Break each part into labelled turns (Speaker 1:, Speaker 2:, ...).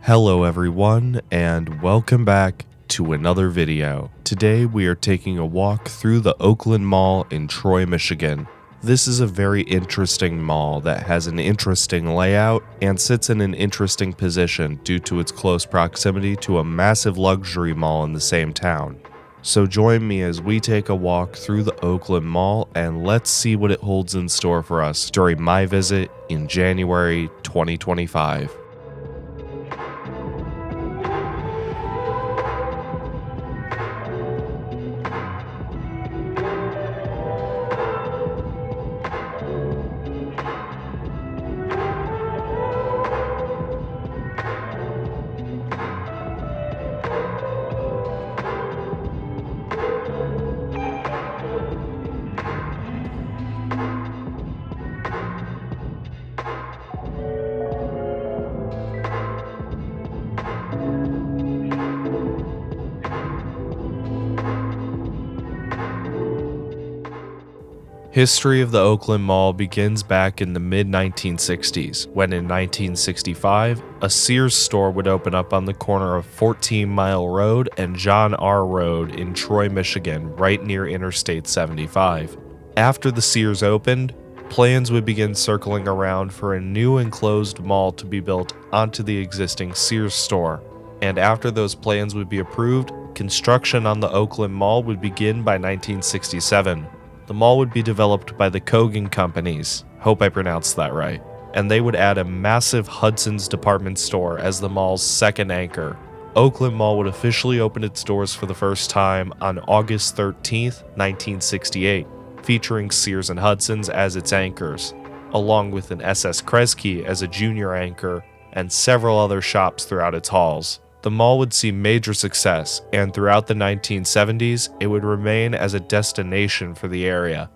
Speaker 1: Hello everyone, and welcome back to another video. Today we are taking a walk through the Oakland Mall in Troy, Michigan. This is a very interesting mall that has an interesting layout and sits in an interesting position due to its close proximity to a massive luxury mall in the same town. So join me as we take a walk through the Oakland Mall and let's see what it holds in store for us during my visit in January 2025. History of the Oakland Mall begins back in the mid-1960s, when in 1965, a Sears store would open up on the corner of 14 Mile Road and John R. Road in Troy, Michigan, right near Interstate 75. After the Sears opened, plans would begin circling around for a new enclosed mall to be built onto the existing Sears store. And after those plans would be approved, construction on the Oakland Mall would begin by 1967. The mall would be developed by the Kogan companies, hope I pronounced that right, and they would add a massive Hudson's department store as the mall's second anchor. Oakland Mall would officially open its doors for the first time on August 13th, 1968, featuring Sears and Hudson's as its anchors, along with an SS Kresge as a junior anchor and several other shops throughout its halls. The mall would see major success, and throughout the 1970s, it would remain as a destination for the area.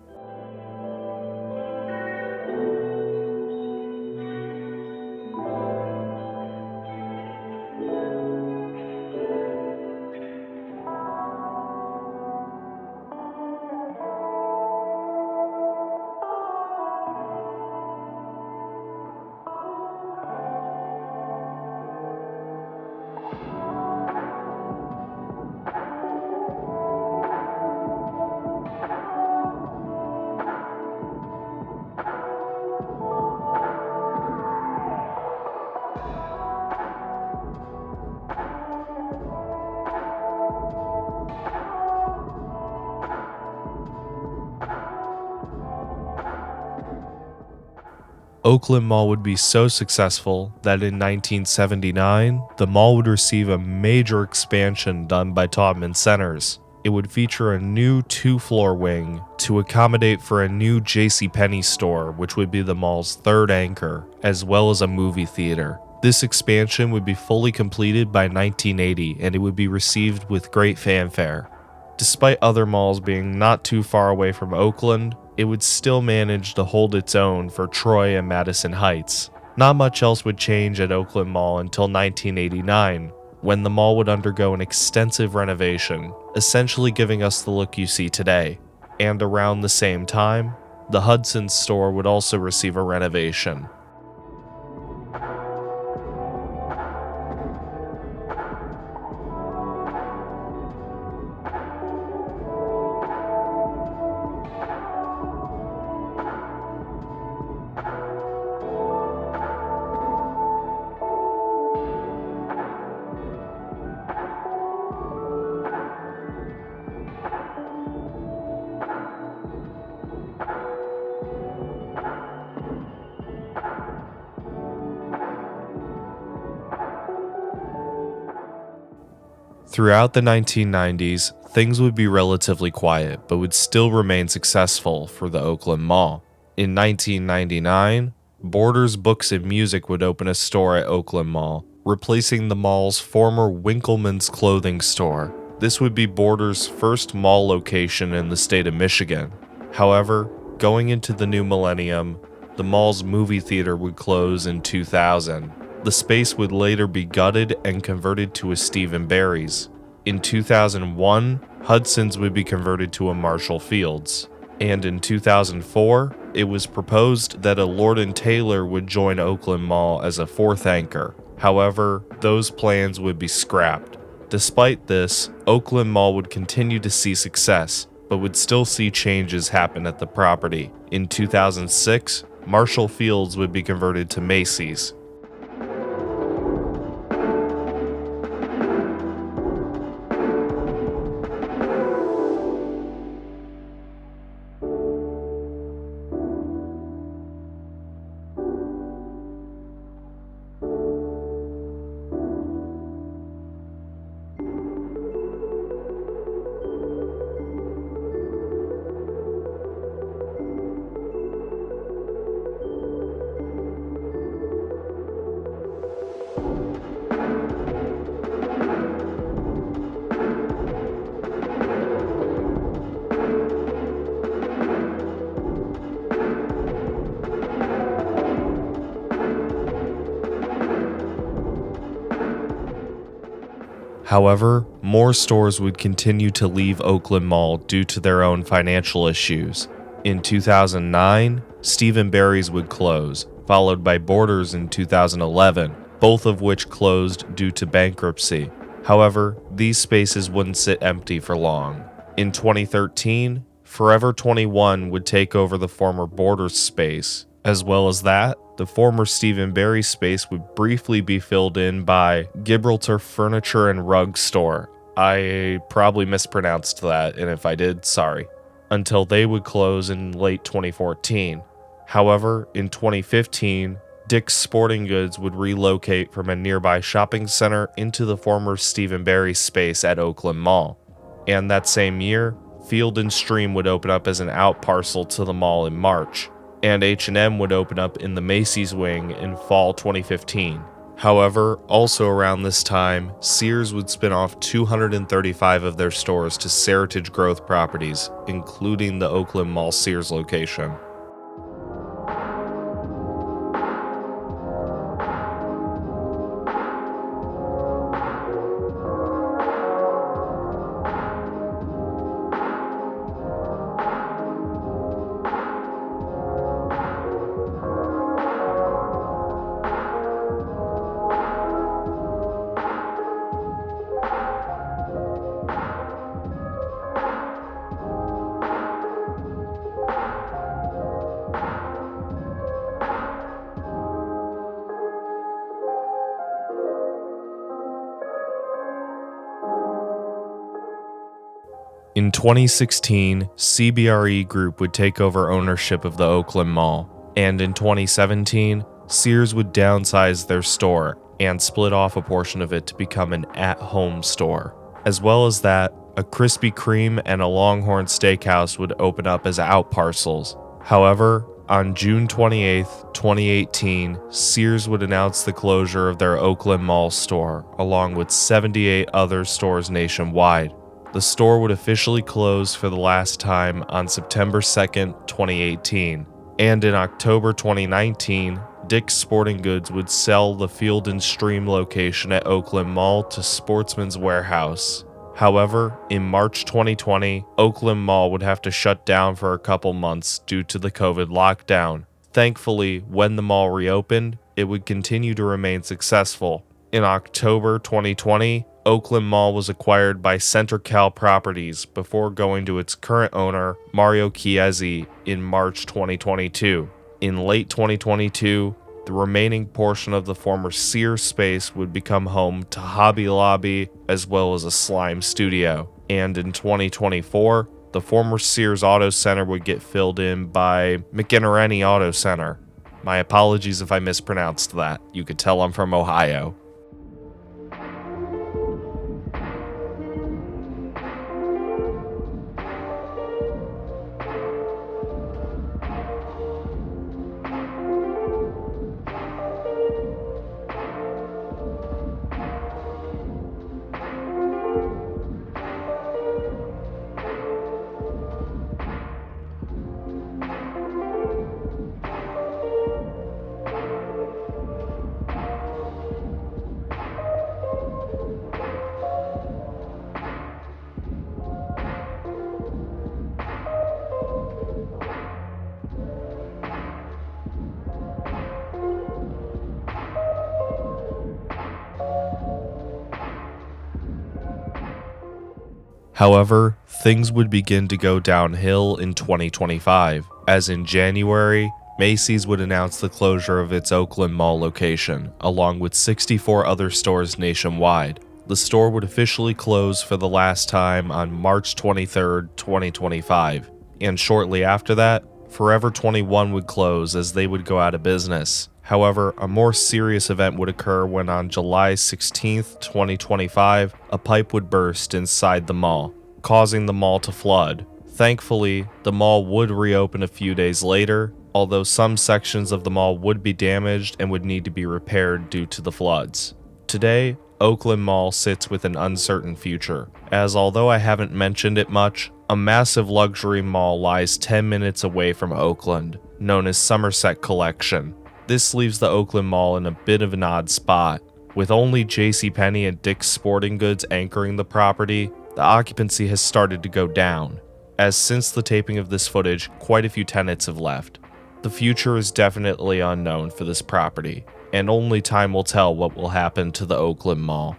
Speaker 1: Oakland Mall would be so successful that in 1979, the mall would receive a major expansion done by Taubman Centers. It would feature a new 2-floor wing to accommodate for a new JCPenney store, which would be the mall's third anchor, as well as a movie theater. This expansion would be fully completed by 1980, and it would be received with great fanfare. Despite other malls being not too far away from Oakland, it would still manage to hold its own for Troy and Madison Heights. Not much else would change at Oakland Mall until 1989, when the mall would undergo an extensive renovation, essentially giving us the look you see today. And around the same time, the Hudson's store would also receive a renovation. Throughout the 1990s, things would be relatively quiet, but would still remain successful for the Oakland Mall. In 1999, Borders Books and Music would open a store at Oakland Mall, replacing the mall's former Winkleman's clothing store. This would be Borders' first mall location in the state of Michigan. However, going into the new millennium, the mall's movie theater would close in 2000. The space would later be gutted and converted to a Steve & Barry's. In 2001, Hudson's would be converted to a Marshall Field's. And in 2004, it was proposed that a Lord & Taylor would join Oakland Mall as a fourth anchor. However, those plans would be scrapped. Despite this, Oakland Mall would continue to see success, but would still see changes happen at the property. In 2006, Marshall Field's would be converted to Macy's. However, more stores would continue to leave Oakland Mall due to their own financial issues. In 2009, Steve & Barry's would close, followed by Borders in 2011, both of which closed due to bankruptcy. However, these spaces wouldn't sit empty for long. In 2013, Forever 21 would take over the former Borders space. As well as that, the former Steve & Barry space would briefly be filled in by Gibraltar Furniture and Rug Store. I probably mispronounced that, and if I did, sorry. Until they would close in late 2014. However, in 2015, Dick's Sporting Goods would relocate from a nearby shopping center into the former Steve & Barry space at Oakland Mall. And that same year, Field & Stream would open up as an out parcel to the mall in March. And H&M would open up in the Macy's wing in fall 2015. However, also around this time, Sears would spin off 235 of their stores to Seritage Growth Properties, including the Oakland Mall Sears location. In 2016, CBRE Group would take over ownership of the Oakland Mall, and in 2017, Sears would downsize their store and split off a portion of it to become an at-home store. As well as that, a Krispy Kreme and a Longhorn Steakhouse would open up as out parcels. However, on June 28, 2018, Sears would announce the closure of their Oakland Mall store, along with 78 other stores nationwide. The store would officially close for the last time on September 2nd, 2018. And in October 2019, Dick's Sporting Goods would sell the Field & Stream location at Oakland Mall to Sportsman's Warehouse. However, in March 2020, Oakland Mall would have to shut down for a couple months due to the COVID lockdown. Thankfully, when the mall reopened, it would continue to remain successful. In October 2020, Oakland Mall was acquired by CenterCal Properties before going to its current owner, Mario Chiesi, in March 2022. In late 2022, the remaining portion of the former Sears space would become home to Hobby Lobby as well as a slime studio. And in 2024, the former Sears Auto Center would get filled in by McInerney Auto Center. My apologies if I mispronounced that. You could tell I'm from Ohio. However, things would begin to go downhill in 2025, as in January, Macy's would announce the closure of its Oakland Mall location, along with 64 other stores nationwide. The store would officially close for the last time on March 23, 2025, and shortly after that, Forever 21 would close as they would go out of business. However, a more serious event would occur when on July 16, 2025, a pipe would burst inside the mall, causing the mall to flood. Thankfully, the mall would reopen a few days later, although some sections of the mall would be damaged and would need to be repaired due to the floods. Today, Oakland Mall sits with an uncertain future, as although I haven't mentioned it much, a massive luxury mall lies 10 minutes away from Oakland, known as Somerset Collection. This leaves the Oakland Mall in a bit of an odd spot. With only JCPenney and Dick's Sporting Goods anchoring the property, the occupancy has started to go down, as since the taping of this footage, quite a few tenants have left. The future is definitely unknown for this property, and only time will tell what will happen to the Oakland Mall.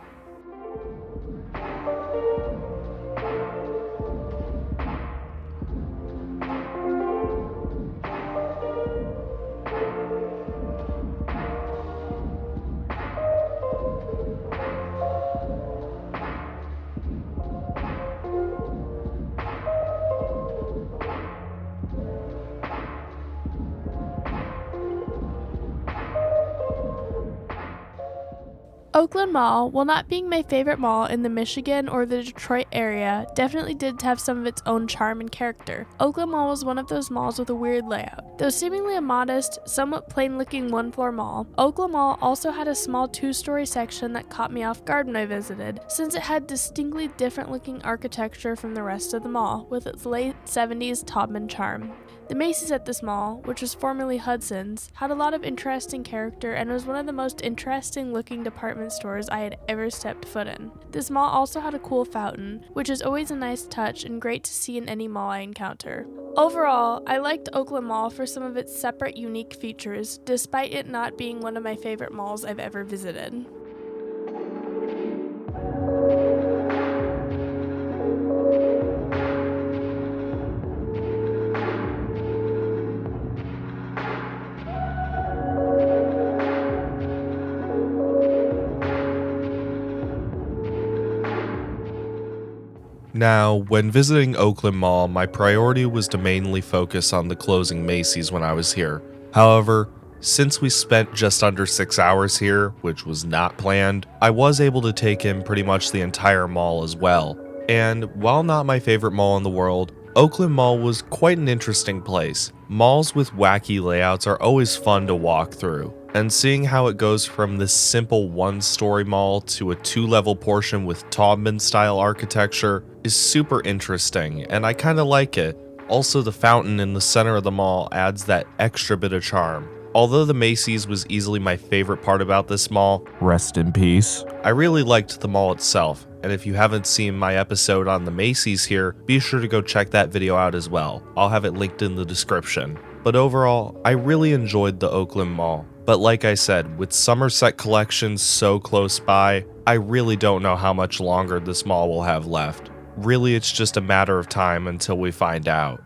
Speaker 2: Oakland Mall, while not being my favorite mall in the Michigan or the Detroit area, definitely did have some of its own charm and character. Oakland Mall was one of those malls with a weird layout. Though seemingly a modest, somewhat plain-looking one-floor mall, Oakland Mall also had a small two-story section that caught me off guard when I visited, since it had distinctly different-looking architecture from the rest of the mall, with its late 70s Taubman charm. The Macy's at this mall, which was formerly Hudson's, had a lot of interesting character and was one of the most interesting looking department stores I had ever stepped foot in. This mall also had a cool fountain, which is always a nice touch and great to see in any mall I encounter. Overall, I liked Oakland Mall for some of its separate unique features, despite it not being one of my favorite malls I've ever visited.
Speaker 1: Now, when visiting Oakland Mall, my priority was to mainly focus on the closing Macy's when I was here. However, since we spent just under 6 hours here, which was not planned, I was able to take in pretty much the entire mall as well. And while not my favorite mall in the world, Oakland Mall was quite an interesting place. Malls with wacky layouts are always fun to walk through, and seeing how it goes from this simple one-story mall to a two-level portion with Taubman-style architecture is super interesting, and I kinda like it. Also, the fountain in the center of the mall adds that extra bit of charm. Although the Macy's was easily my favorite part about this mall, rest in peace, I really liked the mall itself, and if you haven't seen my episode on the Macy's here, be sure to go check that video out as well. I'll have it linked in the description. But overall, I really enjoyed the Oakland Mall. But like I said, with Somerset Collection so close by, I really don't know how much longer this mall will have left. Really, it's just a matter of time until we find out.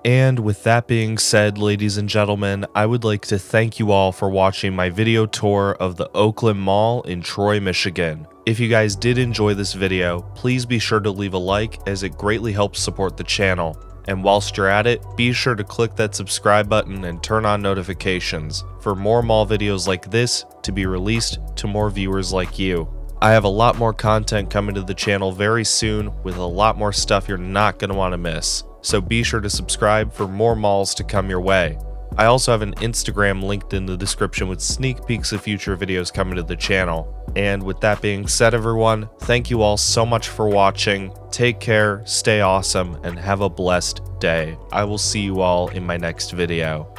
Speaker 1: And with that being said, ladies and gentlemen, I would like to thank you all for watching my video tour of the Oakland Mall in Troy, Michigan. If you guys did enjoy this video, please be sure to leave a like as it greatly helps support the channel. And whilst you're at it, be sure to click that subscribe button and turn on notifications for more mall videos like this to be released to more viewers like you. I have a lot more content coming to the channel very soon with a lot more stuff you're not going to want to miss. So be sure to subscribe for more malls to come your way. I also have an Instagram linked in the description with sneak peeks of future videos coming to the channel. And with that being said, everyone, thank you all so much for watching. Take care, stay awesome, and have a blessed day. I will see you all in my next video.